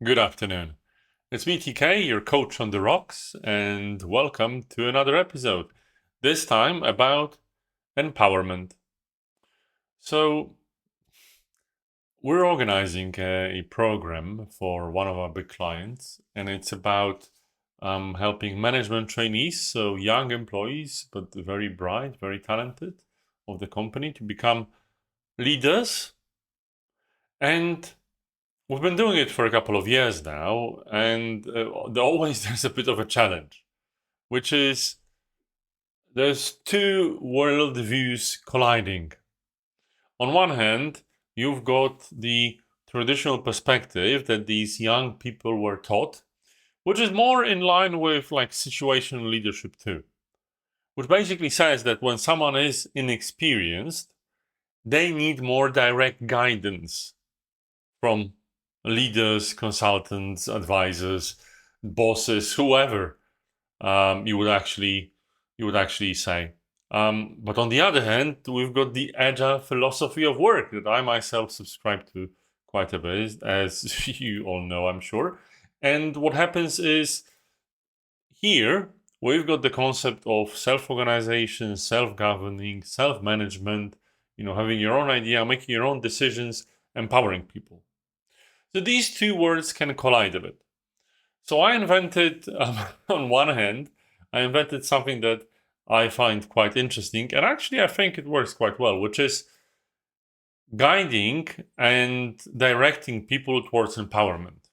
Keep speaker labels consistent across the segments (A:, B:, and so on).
A: Good afternoon. It's me, TK, your coach on the rocks, and welcome to another episode. This time about empowerment. So, we're organizing a program for one of our big clients, and it's about helping management trainees, so young employees, but very bright, very talented, of the company to become leaders. And we've been doing it for a couple of years now, and always there's a bit of a challenge, which is there's two worldviews colliding. On one hand, you've got the traditional perspective that these young people were taught, which is more in line with like situational leadership too, which basically says that when someone is inexperienced, they need more direct guidance from leaders, consultants, advisors, bosses, whoever you would actually say. But on the other hand, we've got the agile philosophy of work that I myself subscribe to quite a bit, as you all know, I'm sure. And what happens is here we've got the concept of self-organization, self-governing, self-management, having your own idea, making your own decisions, empowering people. So these two words can collide a bit. So I invented, on one hand, I invented something that I find quite interesting, and actually I think it works quite well, which is guiding and directing people towards empowerment.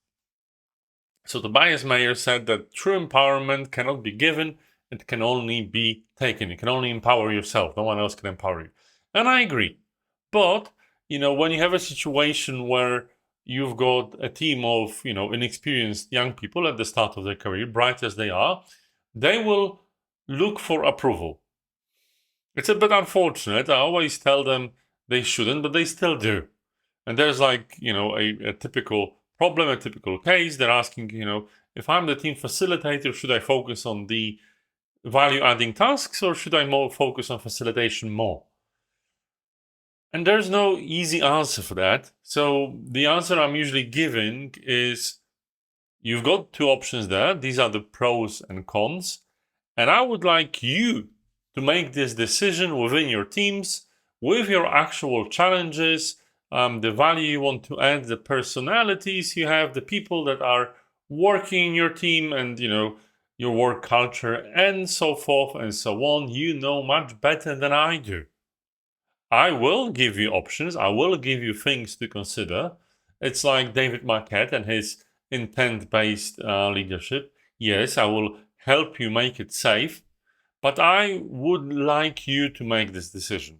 A: So Tobias Mayer said that true empowerment cannot be given, it can only be taken. You can only empower yourself, no one else can empower you. And I agree. But, when you have a situation where you've got a team of, inexperienced young people at the start of their career, bright as they are, they will look for approval. It's a bit unfortunate. I always tell them they shouldn't, but they still do. And there's like, a typical problem, a typical case. They're asking, if I'm the team facilitator, should I focus on the value adding tasks or should I more focus on facilitation more? And there's no easy answer for that. So the answer I'm usually giving is you've got two options there. These are the pros and cons. And I would like you to make this decision within your teams with your actual challenges, the value you want to add, the personalities you have, the people that are working in your team, and your work culture, and so forth and so on. You know much better than I do. I will give you options. I will give you things to consider. It's like David Marquette and his intent-based leadership. Yes, I will help you make it safe, but I would like you to make this decision.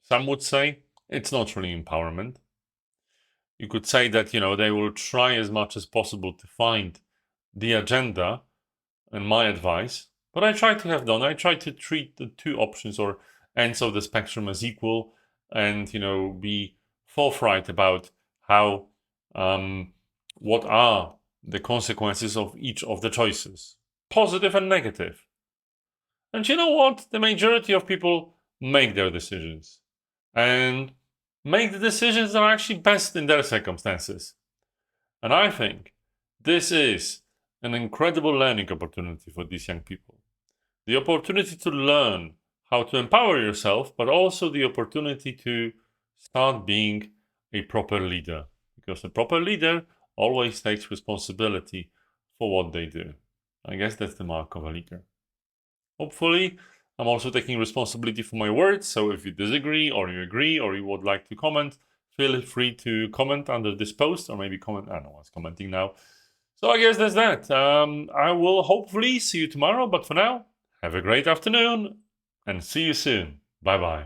A: Some would say it's not really empowerment. You could say that, they will try as much as possible to find the agenda and my advice, but I try to have done. I try to treat the two options or ends of the spectrum as equal and, be forthright about how, what are the consequences of each of the choices, positive and negative. And you know what? The majority of people make their decisions and make the decisions that are actually best in their circumstances. And I think this is an incredible learning opportunity for these young people. The opportunity to learn how to empower yourself, but also the opportunity to start being a proper leader. Because a proper leader always takes responsibility for what they do. I guess that's the mark of a leader. Hopefully, I'm also taking responsibility for my words, so if you disagree or you agree or you would like to comment, feel free to comment under this post or maybe comment. I don't know what's commenting now. So I guess that's that. I will hopefully see you tomorrow, but for now, have a great afternoon and see you soon. Bye bye.